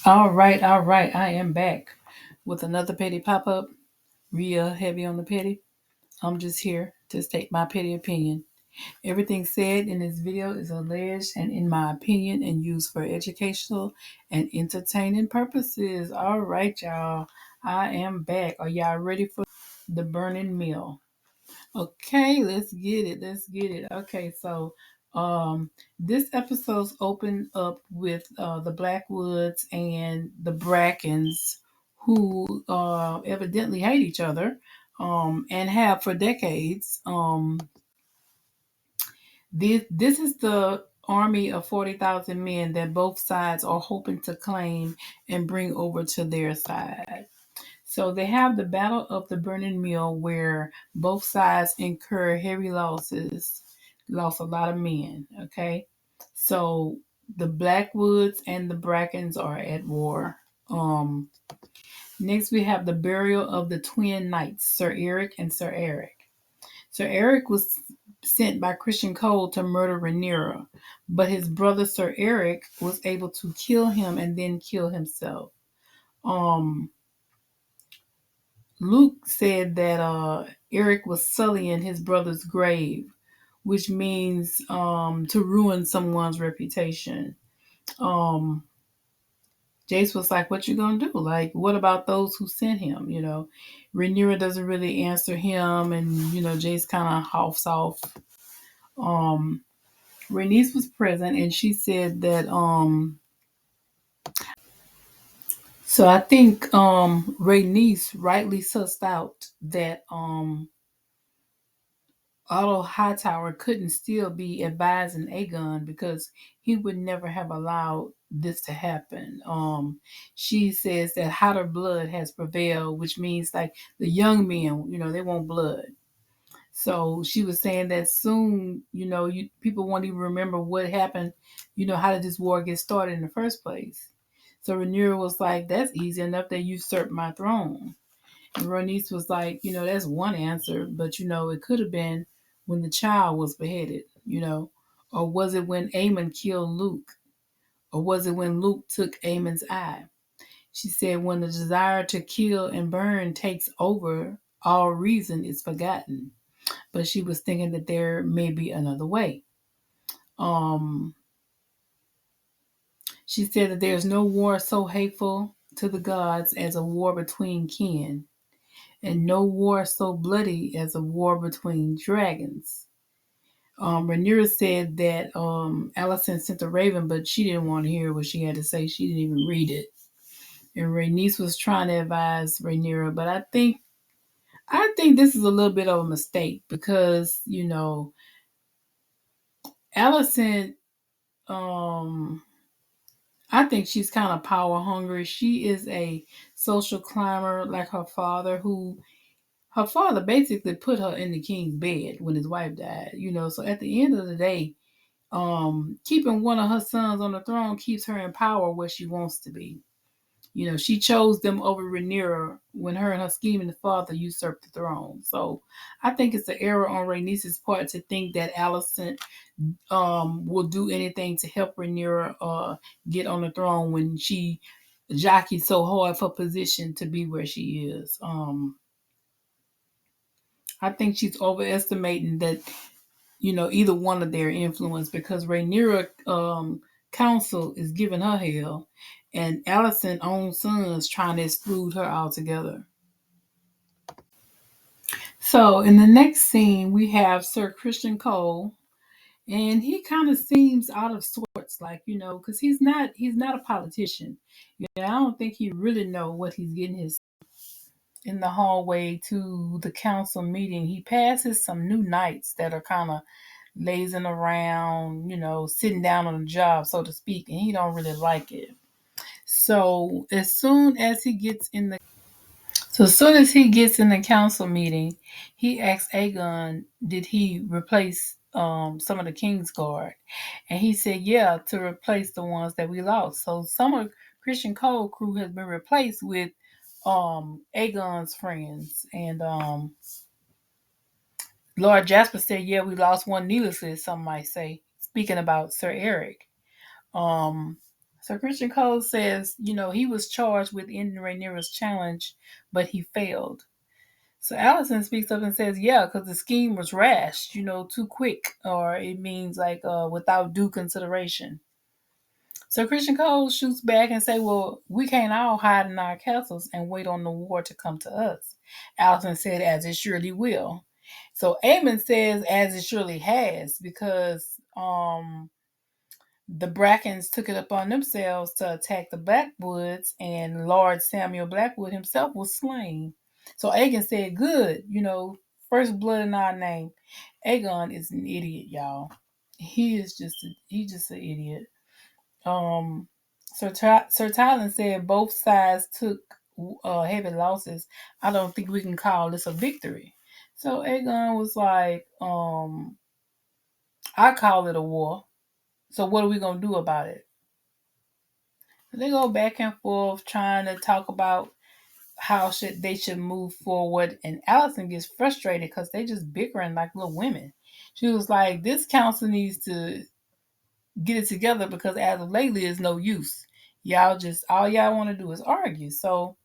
All right, all right. I am back with another petty pop up. Real heavy on the petty. I'm just here to state my petty opinion. Everything said in this video is alleged and, in my opinion, and used for educational and entertaining purposes. All right, y'all. I am back. Are y'all ready for the burning meal? Okay, let's get it. Let's get it. Okay, so this episode's opened up with the Blackwoods and the Brackens, who evidently hate each other and have for decades. This is the army of 40,000 men that both sides are hoping to claim and bring over to their side. So they have the Battle of the Burning Mill where both sides incur heavy losses, lost a lot of men. Okay. So the Blackwoods and the Brackens are at war. Um, Next we have the burial of the twin knights, Sir Eric and Sir Eric. Sir Eric was sent by Christian Cole to murder Rhaenyra, but his brother Sir Eric was able to kill him and then kill himself. Um, Luke said that Eric was sullying his brother's grave, which means to ruin someone's reputation. Um, Jace was like, "What you gonna do? Like, what about those who sent him?" Rhaenyra doesn't really answer him, and Jace kind of hoffs off. Um, Rhaenys was present, and she said that. So I think Rhaenys rightly sussed out that Otto Hightower couldn't still be advising Aegon because he would never have allowed this to happen. She says that hotter blood has prevailed, which means like the young men, they want blood. So she was saying that soon, people won't even remember what happened. How did this war get started in the first place? So Rhaenyra was like, "That's easy enough. They usurped my throne." And Rhaenys was like, "That's one answer, but it could have been when the child was beheaded, or was it when Aemon killed Luke, or was it when Luke took Aemon's eye?" She said, "When the desire to kill and burn takes over, all reason is forgotten." But she was thinking that there may be another way. Um, she said that there's no war so hateful to the gods as a war between kin, and no war so bloody as a war between dragons. Rhaenyra said that Alicent sent a raven, but she didn't want to hear what she had to say. She didn't even read it. And Rhaenys was trying to advise Rhaenyra, but I think this is a little bit of a mistake because Alicent, um, I think she's kind of power hungry. She is a social climber like her father, who her father basically put her in the king's bed when his wife died. So at the end of the day, keeping one of her sons on the throne keeps her in power where she wants to be. She chose them over Rhaenyra when her and her scheming father usurped the throne. So I think it's an error on Rhaenys' part to think that Alicent will do anything to help Rhaenyra get on the throne when she jockeyed so hard for position to be where she is. I think she's overestimating that either one of their influence because Rhaenyra council is giving her hell, and Alicent own sons trying to exclude her altogether. So in the next scene, we have Sir Christian Cole, and he kind of seems out of sorts, like because he's not a politician. I don't think he really know what he's getting his in the hallway to the council meeting. He passes some new knights that are kind of lazing around, sitting down on the job, so to speak, and he don't really like it. So as soon as he gets in the council meeting, he asks Aegon, did he replace some of the King's Guard? And he said, yeah, to replace the ones that we lost. So some of Christian Cole crew has been replaced with Aegon's friends. And Lord Jasper said, yeah, we lost one needlessly, some might say, speaking about Sir Eric. Um, So Christian Cole says, he was charged with ending Rhaenyra's challenge, but he failed. So Alicent speaks up and says, yeah, because the scheme was rash, too quick, or it means like without due consideration. So Christian Cole shoots back and say, well, we can't all hide in our castles and wait on the war to come to us. Alicent said, as it surely will. So Aemon says, as it surely has, because the Brackens took it upon themselves to attack the Blackwoods, and Lord Samuel Blackwood himself was slain. So Aegon said, good, first blood in our name. Aegon is an idiot, y'all. He's just an idiot. Sir Tylen said both sides took heavy losses. I don't think we can call this a victory. So Aegon was like, I call it a war. So what are we gonna do about it? They go back and forth trying to talk about how they should move forward, and Alicent gets frustrated because they just bickering like little women. She was like, "This council needs to get it together because as of lately, it's no use. Y'all just all y'all want to do is argue." So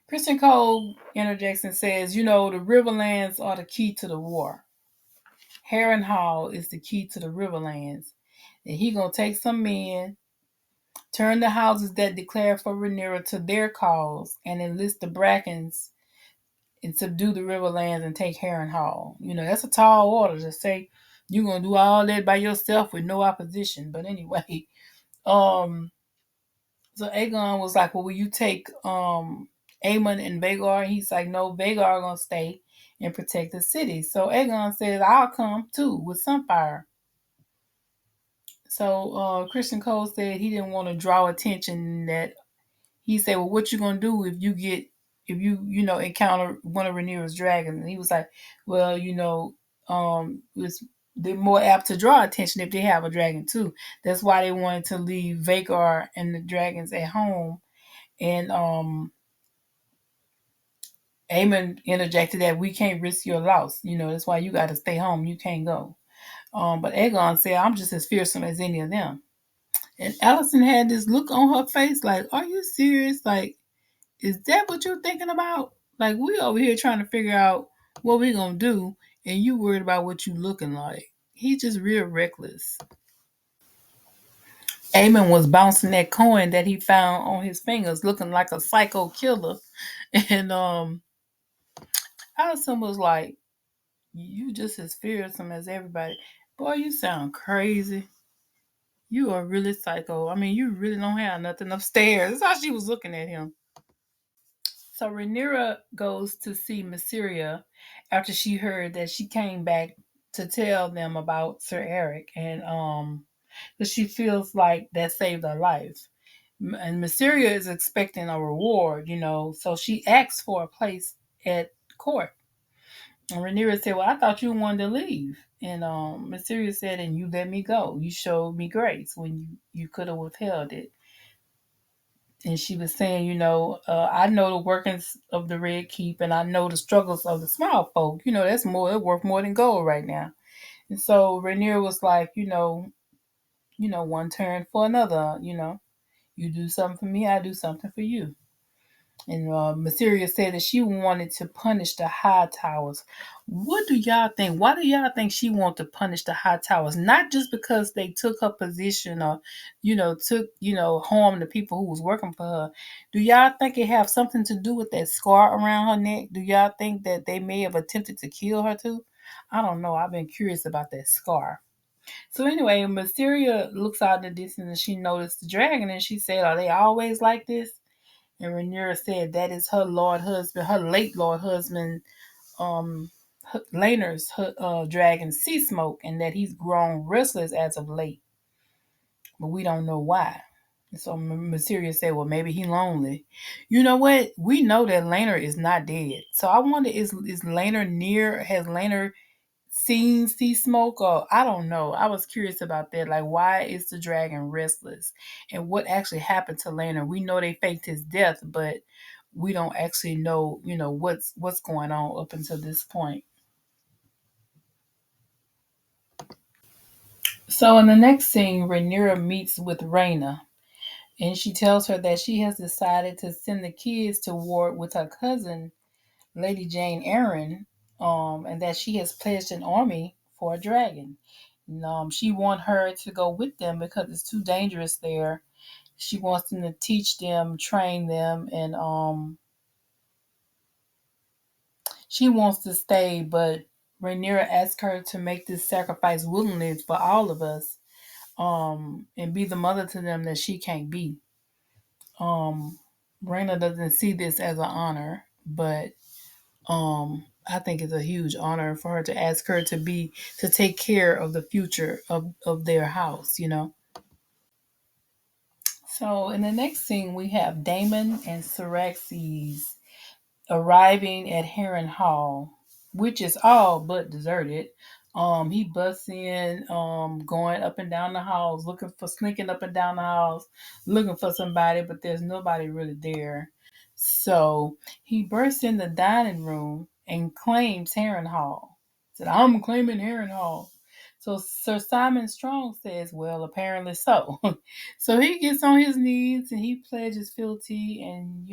Christian Cole interjects and says, the riverlands are the key to the war. Harrenhal is the key to the riverlands, and he gonna take some men, turn the houses that declare for Rhaenyra to their cause, and enlist the Brackens and subdue the riverlands and take Harrenhal. That's a tall order to say you're gonna do all that by yourself with no opposition. But anyway, um, so Aegon was like, well, will you take Aemon and Vhagar? He's like, no, Vhagar gonna stay and protect the city. So Aegon says, I'll come too with Sunfire. So Christian Cole said he didn't want to draw attention. That he said, well, what you gonna do if you encounter one of Rhaenyra's dragons? And he was like, well, they're more apt to draw attention if they have a dragon too. That's why they wanted to leave Vhagar and the dragons at home. And Aemon interjected that we can't risk your loss. That's why you got to stay home. You can't go. But Aegon said, I'm just as fearsome as any of them. And Alicent had this look on her face like, are you serious? Like, is that what you're thinking about? Like, we over here trying to figure out what we gonna do, and you worried about what you looking like. He just real reckless. Aemon was bouncing that coin that he found on his fingers, looking like a psycho killer. And Alicent was like, you just as fearsome as everybody. Boy, you sound crazy. You are really psycho. I mean, you really don't have nothing upstairs. That's how she was looking at him. So Rhaenyra goes to see Mysaria after she heard that she came back to tell them about Sir Eric, and because she feels like that saved her life. And Mysaria is expecting a reward, so she asks for a place at court. And Rhaenyra said, "Well, I thought you wanted to leave." And Mysaria said, "And you let me go. You showed me grace when you could have withheld it." And she was saying, I know the workings of the Red Keep, and I know the struggles of the small folk. That's worth more than gold right now. And so Rhaenyra was like, one turn for another. You do something for me, I do something for you. And Mysaria said that she wanted to punish the High Towers. What do y'all think? Why do y'all think she wanted to punish the High Towers? Not just because they took her position or, harm the people who was working for her. Do y'all think it have something to do with that scar around her neck? Do y'all think that they may have attempted to kill her too? I don't know. I've been curious about that scar. So anyway, Mysaria looks out in the distance and she noticed the dragon and she said, are they always like this? And Rhaenyra said that is her lord husband, her late lord husband, um, Laener's dragon Sea Smoke, and that he's grown restless as of late, but we don't know why. And so Mysaria said, well, maybe he's lonely. You know what? We know that Laenor is not dead. So I wonder, is Laenor near? Has Laenor seen Sea Smoke? Or I don't know. I was curious about that. Like, why is the dragon restless? And what actually happened to Laenor? We know they faked his death, but we don't actually know, what's going on up until this point. So in the next scene, Rhaenyra meets with Rhaena, and she tells her that she has decided to send the kids to war with her cousin, Lady Jane Eyre, and that she has pledged an army for a dragon. And, she wants her to go with them because it's too dangerous there. She wants them to teach them, train them, and she wants to stay. But Rhaenyra asks her to make this sacrifice willingly for all of us, and be the mother to them that she can't be. Um, Rhaena doesn't see this as an honor, but I think it's a huge honor for her to ask her to take care of the future of their house. So in the next scene we have Daemon and Syraxes arriving at Harrenhal, which is all but deserted. He busts in, going up and down the halls, sneaking up and down the halls, looking for somebody, but there's nobody really there. So he bursts in the dining room and claims Harrenhal. Said, "I'm claiming Harrenhal." So Sir Simon Strong says, "Well, apparently so." So he gets on his knees and he pledges fealty, and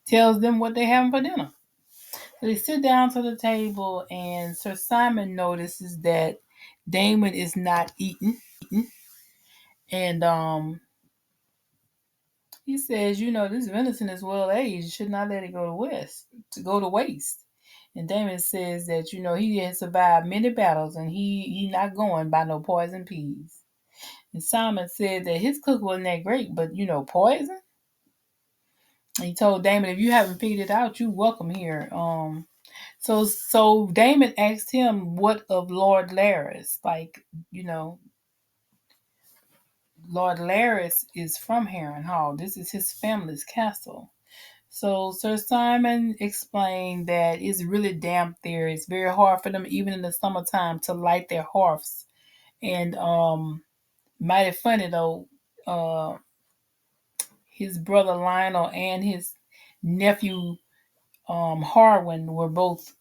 tells them what they having for dinner. So they sit down to the table, and Sir Simon notices that Daemon is not eating, and he says, "This venison is well aged. You should not let it go to waste." And Daemon says that he has survived many battles, and he not going by no poison peas. And Simon said that his cook wasn't that great, but poison. And he told Daemon, "If you haven't figured it out, you welcome here." So Daemon asked him what of Lord Larys. Like, Lord Larys is from Harrenhal. This is his family's castle. So Sir Simon explained that it's really damp there. It's very hard for them, even in the summertime, to light their hearths. And mighty funny though, his brother Lionel and his nephew Harwin were both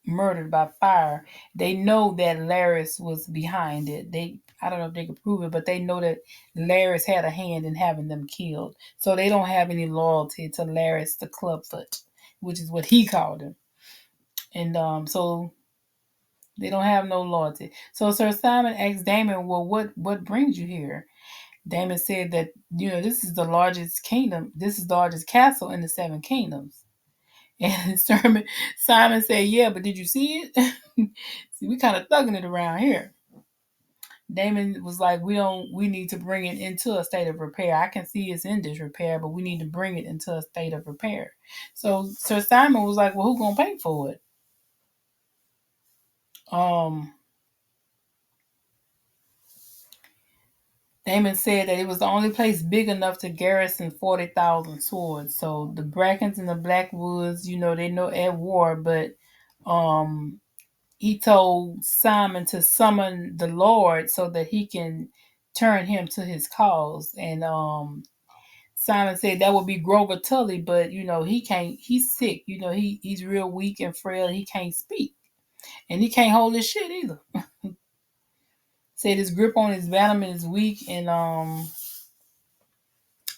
murdered by fire. They know that Larys was behind it. I don't know if they could prove it, but they know that Larys had a hand in having them killed. So they don't have any loyalty to Larys the Clubfoot, which is what he called him. And so they don't have no loyalty. So Sir Simon asked Daemon, "Well, what brings you here?" Daemon said that, this is the largest kingdom. This is the largest castle in the Seven Kingdoms. And Simon said, "Yeah, but did you see it?" See, we kind of thugging it around here. Daemon was like, we need to bring it into a state of repair. I can see it's in disrepair, but we need to bring it into a state of repair. So Sir Simon was like, "Well, who gonna pay for it?" Um, Daemon said that it was the only place big enough to garrison 40,000 swords. So the Brackens and the Blackwoods, they know at war, but he told Simon to summon the Lord so that he can turn him to his cause. And Simon said that would be Grover Tully, but he can't. He's sick. He's real weak and frail. He can't speak, and he can't hold his shit either. Said his grip on his venom is weak, and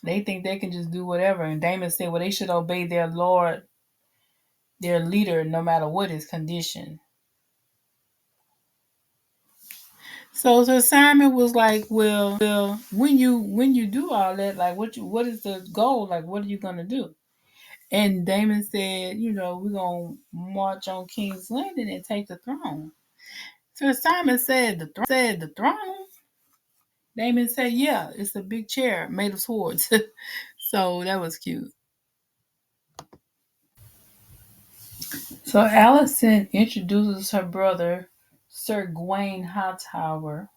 they think they can just do whatever. And Daemon said, "Well, they should obey their Lord, their leader, no matter what his condition." So Simon was like, "Well, when you do all that, like what is the goal? Like what are you gonna do?" And Daemon said, "We're gonna march on King's Landing and take the throne." So Simon said, "The throne?" Daemon said, "Yeah, it's a big chair made of swords." So that was cute. So Alicent introduces her brother, Sir Gawain Hightower.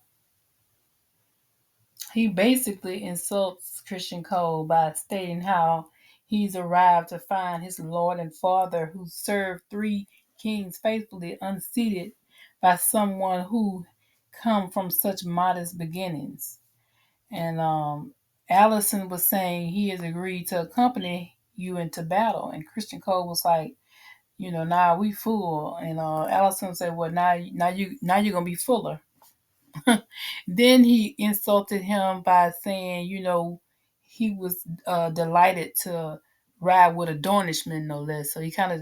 He basically insults Christian Cole by stating how he's arrived to find his lord and father, who served three kings faithfully, unseated by someone who come from such modest beginnings. And Allison was saying he has agreed to accompany you into battle, and Christian Cole was like, "Nah, we full." And Allison said, "Well, now you're gonna be fuller." Then he insulted him by saying, he was delighted to ride with a Dornishman, no less. So he kind of,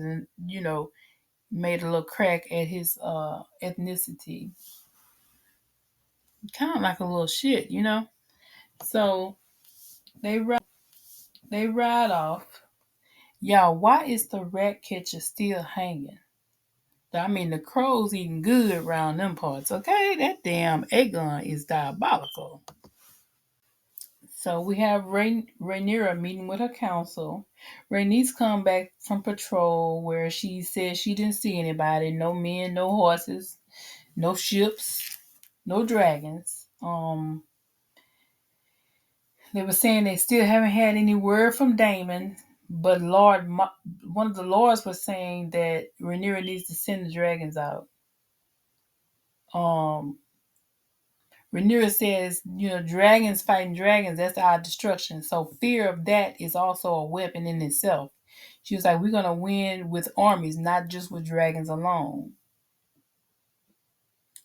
made a little crack at his ethnicity. Kind of like a little shit. So they ride off. Y'all, why is the rat catcher still hanging? I mean, the crows eating good around them parts, okay? That damn Aegon is diabolical. So we have Rhaenyra meeting with her council. Rhaenys come back from patrol where she says she didn't see anybody, no men, no horses, no ships, no dragons. They were saying they still haven't had any word from Daemon, but one of the lords was saying that Rhaenyra needs to send the dragons out. Um, Rhaenyra says, dragons fighting dragons, that's our destruction. So fear of that is also a weapon in itself. She was like, we're going to win with armies, not just with dragons alone.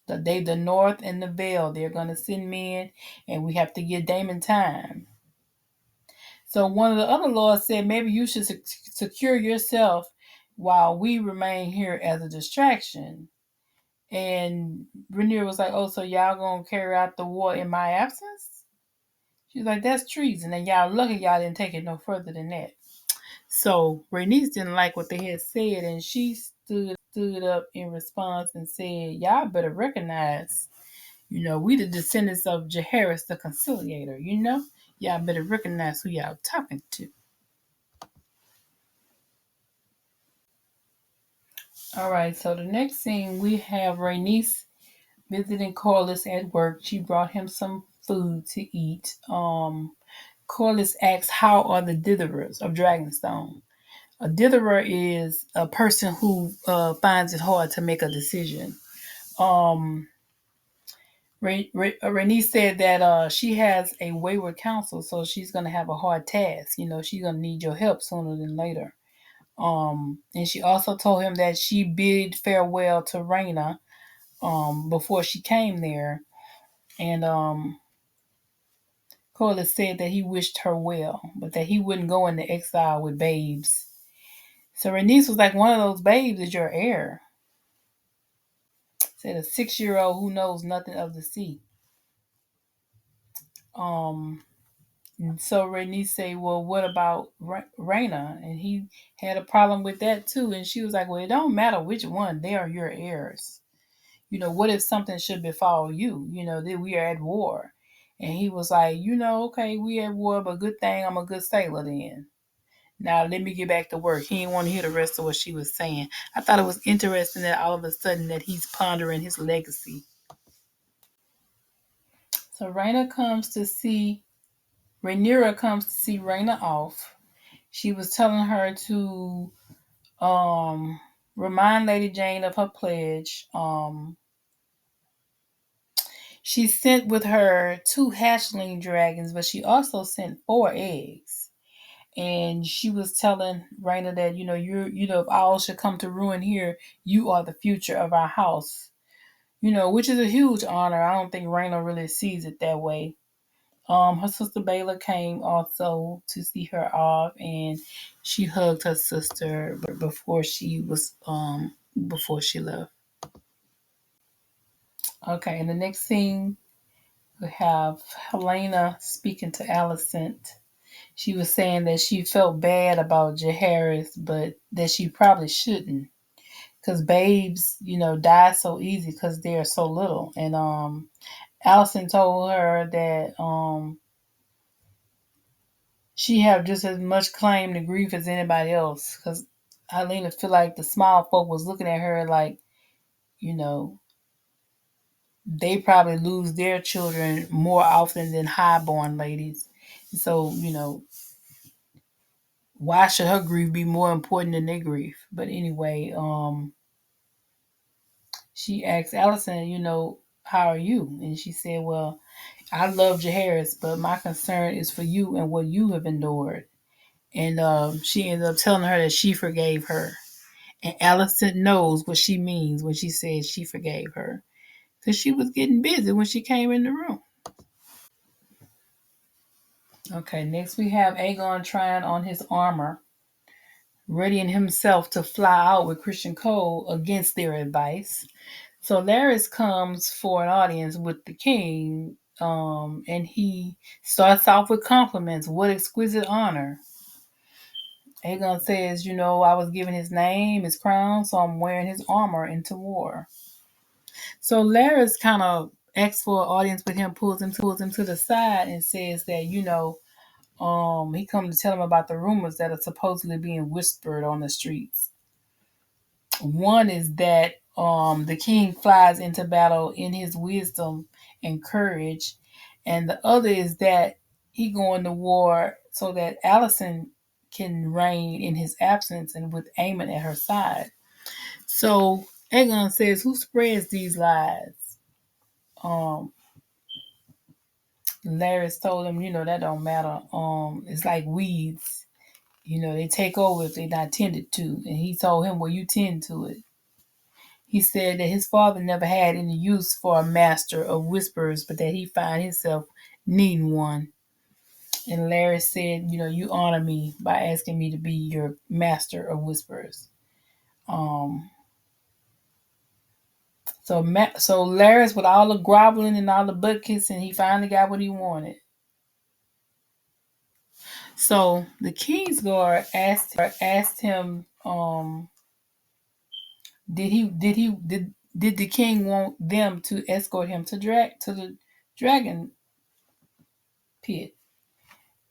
The North and the Vale, they're going to send men, and we have to give Daemon time. So one of the other lords said, maybe you should secure yourself while we remain here as a distraction. And Rhaenyra was like, oh, so y'all going to carry out the war in my absence? She was like, that's treason, and y'all lucky y'all didn't take it no further than that. So Rhaenys didn't like what they had said, and she stood up in response and said, y'all better recognize, we the descendants of Jaehaerys the Conciliator, Y'all better recognize who y'all talking to. All right, so the next scene we have Rhaenys visiting Corlys at work. She brought him some food to eat. Corlys asks, how are the dithers of Dragonstone? A ditherer is a person who finds it hard to make a decision. Rhaenys said that she has a wayward counsel, so she's going to have a hard task. She's going to need your help sooner than later. And she also told him that she bid farewell to Rhaena before she came there. And Corlys said that he wished her well, but that he wouldn't go into exile with babes. So Rhaenys was like, one of those babes is your heir. Said a 6-year-old who knows nothing of the sea. And so Rhaenys say, well, what about Rhaena? And he had a problem with that too. And she was like, well, it don't matter which one, they are your heirs. What if something should befall you? That we are at war. And he was like, okay, we at war, but good thing I'm a good sailor then. Now let me get back to work. He didn't want to hear the rest of what she was saying. I thought it was interesting that all of a sudden that he's pondering his legacy. So Rhaenyra comes to see Rhaenyra off. She was telling her to remind Lady Jane of her pledge. She sent with her 2 hatchling dragons, but she also sent 4 eggs. And she was telling Rhaenyra that, if all should come to ruin here, you are the future of our house. Which is a huge honor. I don't think Rhaenyra really sees it that way. Her sister Baela came also to see her off, and she hugged her sister before she left. Okay, in the next scene, we have Helena speaking to Alicent. She was saying that she felt bad about Jaehaerys, but that she probably shouldn't, because babes, die so easy because they're so little. And Alicent told her that she have just as much claim to grief as anybody else, because Helena feel like the small folk was looking at her like, they probably lose their children more often than highborn ladies. So, why should her grief be more important than their grief? But anyway, she asked Alicent, how are you? And she said, well, I love Jaehaerys, but my concern is for you and what you have endured. And she ended up telling her that she forgave her. And Alicent knows what she means when she says she forgave her. because she was getting busy when she came in the room. Okay, next we have Aegon trying on his armor, readying himself to fly out with Christian Cole against their advice. So Larys comes for an audience with the king, and he starts off with compliments. What exquisite honor. Aegon says, I was given his name, his crown, so I'm wearing his armor into war. So Larys kind of asks for an audience with him, pulls him to the side and says that, he come to tell him about the rumors that are supposedly being whispered on the streets. One is that the king flies into battle in his wisdom and courage, and the other is that he going to war so that Alicent can reign in his absence and with Aemon at her side. So Aegon says, "Who spreads these lies?" Um, Larys told him, that don't matter. It's like weeds. They take over if they're not tended to. And he told him, well, you tend to it. He said that his father never had any use for a master of whispers, but that he found himself needing one. And Larry said, you honor me by asking me to be your master of whispers. So Larry's with all the groveling and all the butt kissing, he finally got what he wanted. So the Kingsguard asked him, did the king want them to escort him to the dragon pit?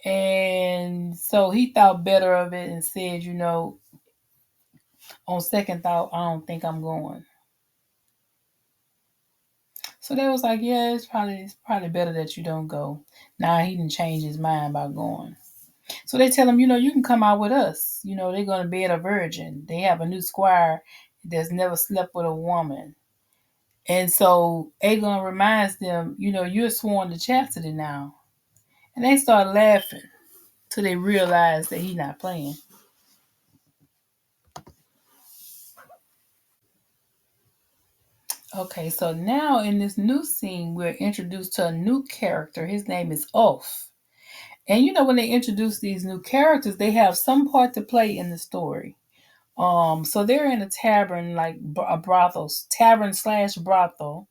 And so he thought better of it and said, on second thought, I don't think I'm going. So they was like, yeah, it's probably better that you don't go. Now he didn't change his mind about going. So they tell him, you can come out with us. They're gonna bed a virgin. They have a new squire that's never slept with a woman. And so Aegon reminds them, you're sworn to chastity now. And they start laughing till they realize that he's not playing. Okay, so now in this new scene, we're introduced to a new character. His name is Ulf. And when they introduce these new characters, they have some part to play in the story. So they're in a tavern, like a brothel, tavern slash brothel,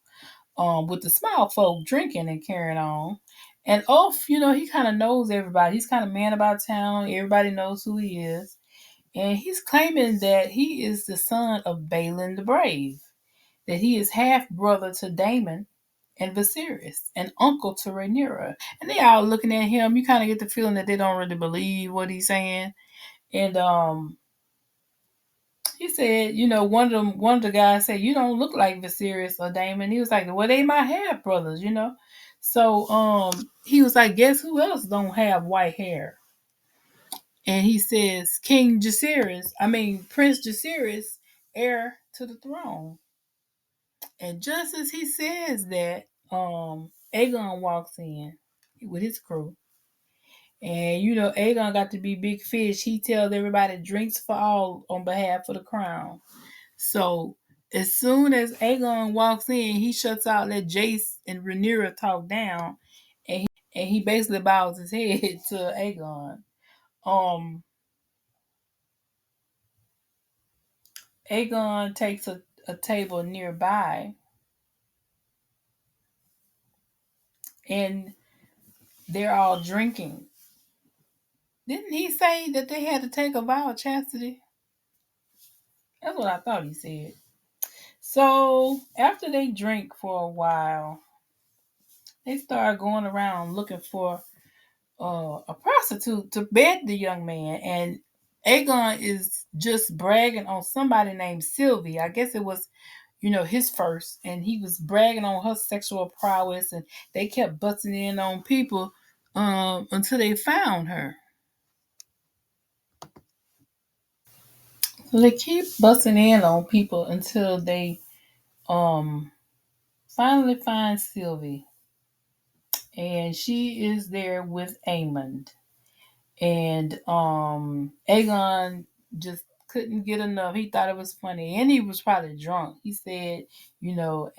with the small folk drinking and carrying on. And Ulf, he kind of knows everybody. He's kind of man about town. Everybody knows who he is. And he's claiming that he is the son of Balin the Brave, that he is half brother to Daemon and Viserys, and uncle to Rhaenyra. And they all looking at him. You kind of get the feeling that they don't really believe what he's saying. And he said, one of the guys said, "You don't look like Viserys or Daemon." He was like, "Well, they my half brothers." So he was like, "Guess who else don't have white hair?" And he says, Prince Jacaerys, heir to the throne. And just as he says that, Aegon walks in with his crew. And Aegon got to be big fish. He tells everybody drinks for all on behalf of the crown. So as soon as Aegon walks in, he shuts out, let Jace and Rhaenyra talk down, and he basically bows his head to Aegon. Aegon takes a table nearby, and they're all drinking. Didn't he say that they had to take a vow of chastity? That's what I thought he said. So after they drink for a while, they start going around looking for a prostitute to bed the young man. And Aegon is just bragging on somebody named Sylvie. I guess it was, his first. And he was bragging on her sexual prowess. And they kept busting in on people until they found her. So they keep busting in on people until they um finally find Sylvie. And she is there with Aemond. And Aegon just couldn't get enough. He thought it was funny, and he was probably drunk. He said, Aemon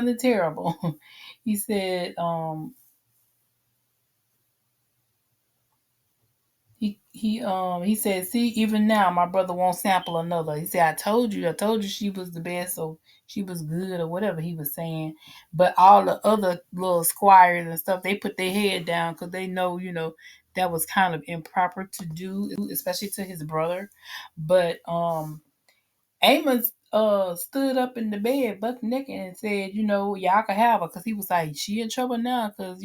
the Terrible. He said, he said, see, even now my brother won't sample another. He said, I told you she was the best, so she was good or whatever he was saying. But all the other little squires and stuff, they put their head down because they know, that was kind of improper to do, especially to his brother. But Amos stood up in the bed, buck naked, and said, y'all can have her, because he was like, she in trouble now, because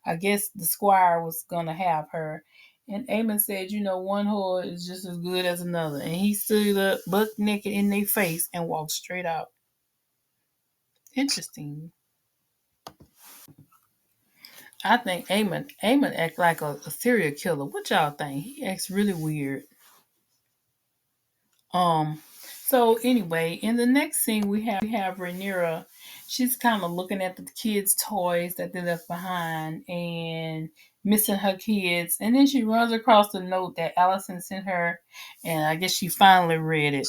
I guess the squire was gonna have her. And Amos said, one whore is just as good as another. And he stood up, buck naked in their face, and walked straight out. Interesting. I think Amon act like a serial killer. What y'all think? He acts really weird. Um, so anyway, in the next scene we have Rhaenyra. She's kind of looking at the kids' toys that they left behind and missing her kids. And then she runs across the note that Alicent sent her, and I guess she finally read it.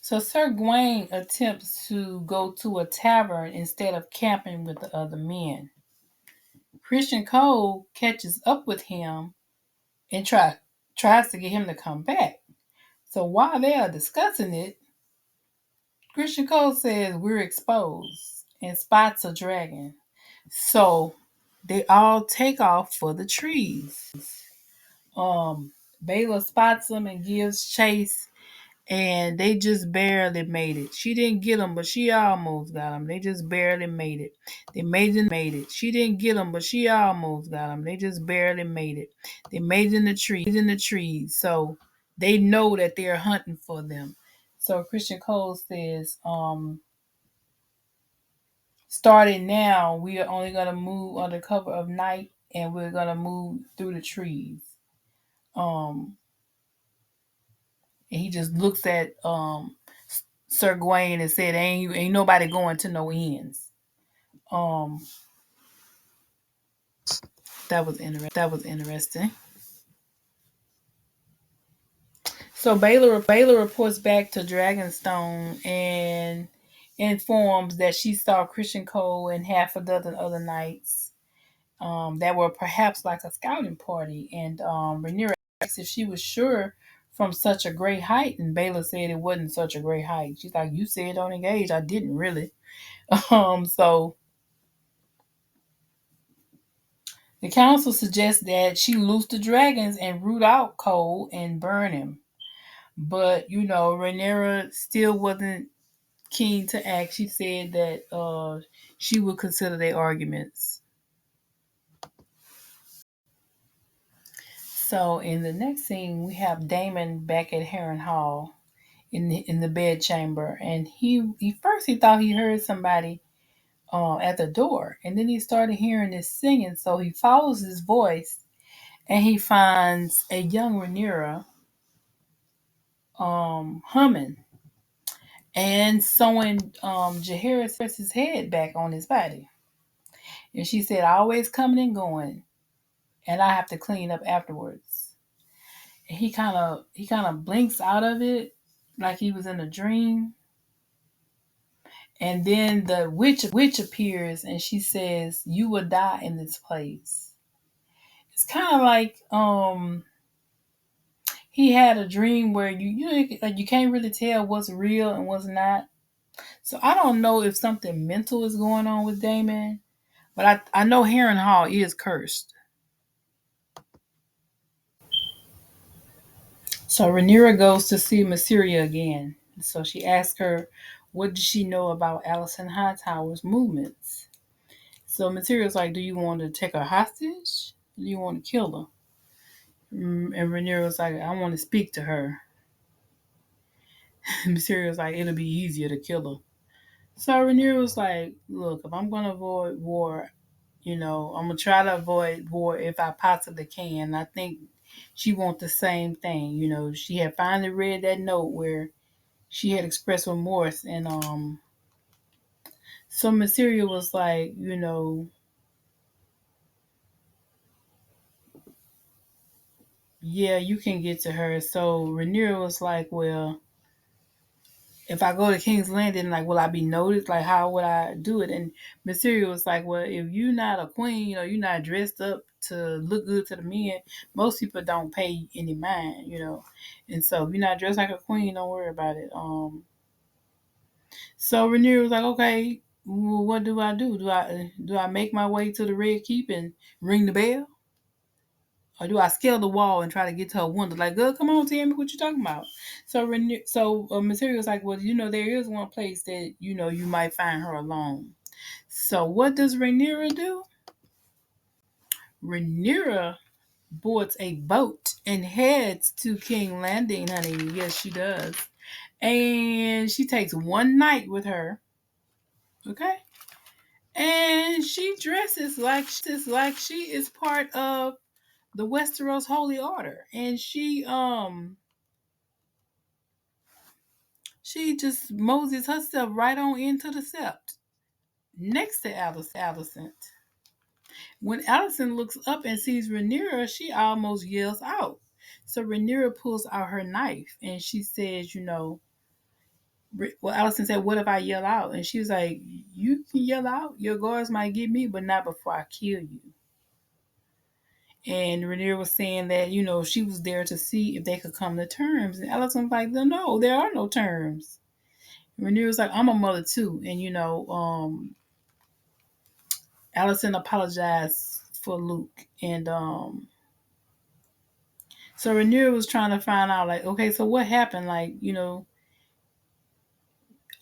So Sir Gawain attempts to go to a tavern instead of camping with the other men. Christian Cole catches up with him and tries to get him to come back. So while they are discussing it, Christian Cole says we're exposed and spots a dragon. So they all take off for the trees. Um, Baylor spots them and gives chase, and they just barely made it. She didn't get them, but she almost got them. They just barely made it. They made it. She didn't get them, but she almost got them. They just barely made it. They made it in the trees. So they know that they're hunting for them. So Christian Cole says, starting now, we are only going to move under cover of night, and we're going to move through the trees. Um, and he just looks at Sir Gawain and said, "Ain't nobody going to no ends." Um, that was interesting. So Baylor reports back to Dragonstone and informs that she saw Christian Cole and half a dozen other knights that were perhaps like a scouting party. And Rhaenyra asked if she was sure from such a great height, and Baylor said it wasn't such a great height. She's like, "You said don't engage." I didn't really. So the council suggests that she loose the dragons and root out Cole and burn him. But Rhaenyra still wasn't keen to act. She said that she would consider their arguments. So in the next scene, we have Daemon back at Harrenhal in the bed chamber, and he thought he heard somebody at the door, and then he started hearing this singing. So he follows his voice, and he finds a young Rhaenyra humming and sewing Jaehaerys' head back on his body. And she said, "Always coming and going, and I have to clean up afterwards." And he kind of blinks out of it like he was in a dream. And then the witch appears and she says, "You will die in this place." It's kind of like he had a dream where like you can't really tell what's real and what's not. So I don't know if something mental is going on with Daemon, but I know Harrenhal is cursed. So Rhaenyra goes to see Mysaria again. So she asks her, what does she know about Alicent Hightower's movements? So Mysaria's like, do you want to take her hostage? Do you want to kill her? And Rhaenyra's like, I want to speak to her. Mysaria's like, it'll be easier to kill her. So Rhaenyra was like, look, if I'm going to avoid war, I'm going to try to avoid war if I possibly can. I think she wants the same thing. She had finally read that note where she had expressed remorse, and so Mysaria was like, yeah, you can get to her. So Rhaenyra was like, well, if I go to King's Landing, like, will I be noticed? Like, how would I do it? And Mysterio was like, well, if you're not a queen, you're not dressed up to look good to the men, most people don't pay any mind. And so if you're not dressed like a queen, don't worry about it. So Rhaenyra was like, okay, well, what do I do? Do I make my way to the Red Keep and ring the bell? Or do I scale the wall and try to get to her window? Like, girl, come on, tell me what you talking about. So Material's like, well, there is one place that you might find her alone. So what does Rhaenyra do? Rhaenyra boards a boat and heads to King Landing, honey. Yes, she does. And she takes one night with her. Okay. And she dresses like she is part of the Westeros Holy Order. And she just moseys herself right on into the sept next to Alicent. When Alicent looks up and sees Rhaenyra, she almost yells out. So Rhaenyra pulls out her knife and she says, well, Alicent said, what if I yell out? And she was like, you can yell out. Your guards might get me, but not before I kill you. And Rhaenyra was saying that, she was there to see if they could come to terms. And Alicent was like, no, there are no terms. Rhaenyra was like, I'm a mother too. And, Alicent apologized for Luke. And so Rhaenyra was trying to find out, like, okay, so what happened? Like,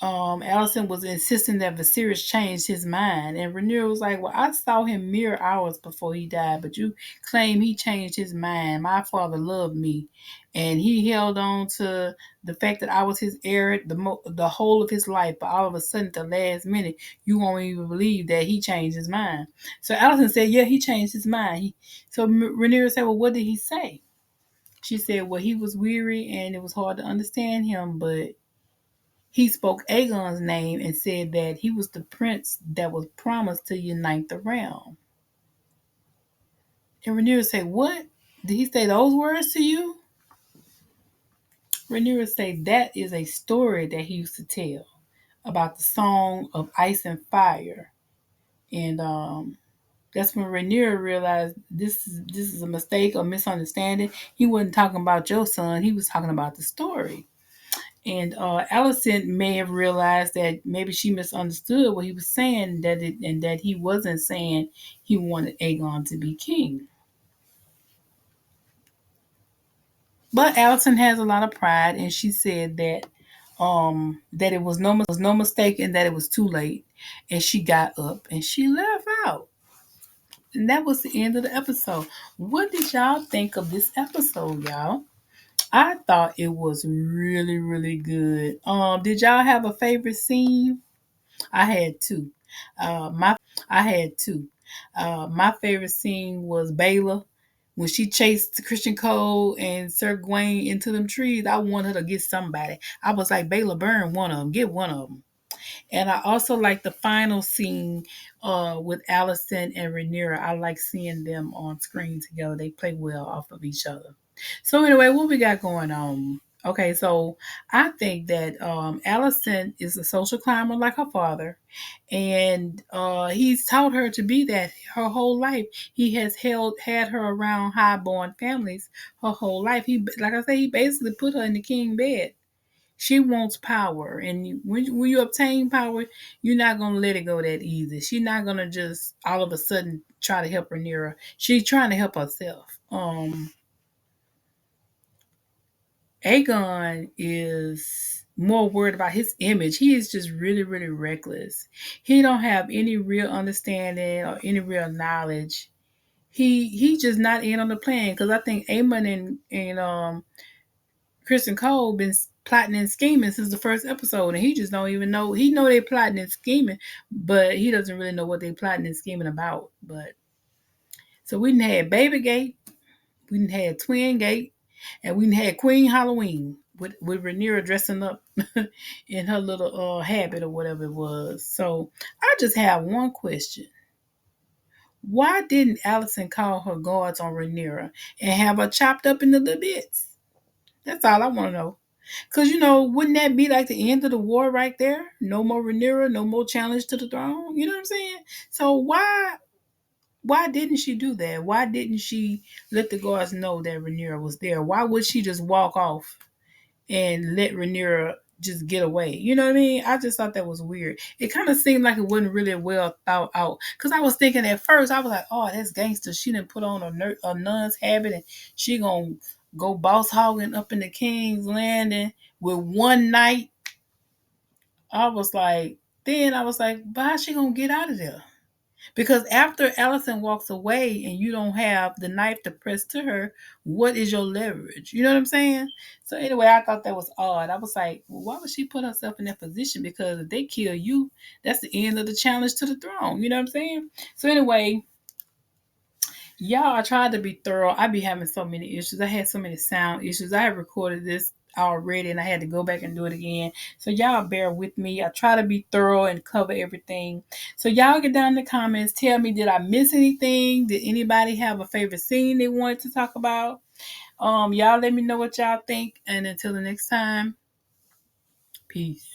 Alicent was insisting that Viserys changed his mind, and Rhaenyra was like, "Well, I saw him mere hours before he died, but you claim he changed his mind. My father loved me, and he held on to the fact that I was his heir the whole of his life. But all of a sudden, at the last minute, you won't even believe that he changed his mind." So Alicent said, "Yeah, he changed his mind." So Rhaenyra said, "Well, what did he say?" She said, "Well, he was weary, and it was hard to understand him, but." He spoke Aegon's name and said that he was the prince that was promised to unite the realm. And Rhaenyra said, what? Did he say those words to you? Rhaenyra said that is a story that he used to tell about the song of ice and fire. And that's when Rhaenyra realized this is a mistake or misunderstanding. He wasn't talking about your son. He was talking about the story. And Alicent may have realized that maybe she misunderstood what he was saying, and that he wasn't saying he wanted Aegon to be king. But Alicent has a lot of pride, and she said that it was no mistake and that it was too late. And she got up and she left out. And that was the end of the episode. What did y'all think of this episode, y'all? I thought it was really, really good. Did y'all have a favorite scene? I had two. My favorite scene was Baela when she chased Christian Cole and Sir Gawain into them trees. I wanted her to get somebody. I was like, Baela, burn one of them, get one of them. And I also like the final scene with Alicent and Rhaenyra. I like seeing them on screen together. They play well off of each other. So anyway, what we got going on? Okay, so I think that Alicent is a social climber like her father, and he's taught her to be that her whole life. He has had her around highborn families her whole life. Like I say, he basically put her in the king bed. She wants power, and when you obtain power, you're not gonna let it go that easy. She's not gonna just all of a sudden try to help Rhaenyra. She's trying to help herself. Aegon is more worried about his image. He is just really, really reckless. He don't have any real understanding or any real knowledge. He just not in on the plan because I think Aemon and Criston Cole been plotting and scheming since the first episode, and he just don't even know. He know they plotting and scheming, but he doesn't really know what they plotting and scheming about. But so we didn't have Babygate, we didn't have Twin Gate, and we didn't have Queen Halloween with Rhaenyra dressing up in her little habit or whatever it was. So I just have one question: Why didn't Alicent call her guards on Rhaenyra and have her chopped up into little bits? That's all I want to know. Because, wouldn't that be like the end of the war right there? No more Rhaenyra, no more challenge to the throne. You know what I'm saying? So why didn't she do that? Why didn't she let the guards know that Rhaenyra was there? Why would she just walk off and let Rhaenyra just get away? You know what I mean? I just thought that was weird. It kind of seemed like it wasn't really well thought out. Because I was thinking at first, I was like, oh, that's gangster. She didn't put on a nun's habit and she gonna go boss hogging up in the King's Landing with one night. Then I was like, but how's she gonna get out of there? Because after Alicent walks away and you don't have the knife to press to her, what is your leverage? You know what I'm saying? So anyway, I thought that was odd. I was like, well, why would she put herself in that position? Because if they kill you, that's the end of the challenge to the throne. You know what I'm saying? So anyway, y'all, I tried to be thorough. I be having so many issues. I had so many sound issues. I have recorded this already and I had to go back and do it again. So y'all bear with me. I try to be thorough and cover everything. So y'all get down in the comments. Tell me, did I miss anything? Did anybody have a favorite scene they wanted to talk about? Y'all let me know what y'all think. And until the next time, peace.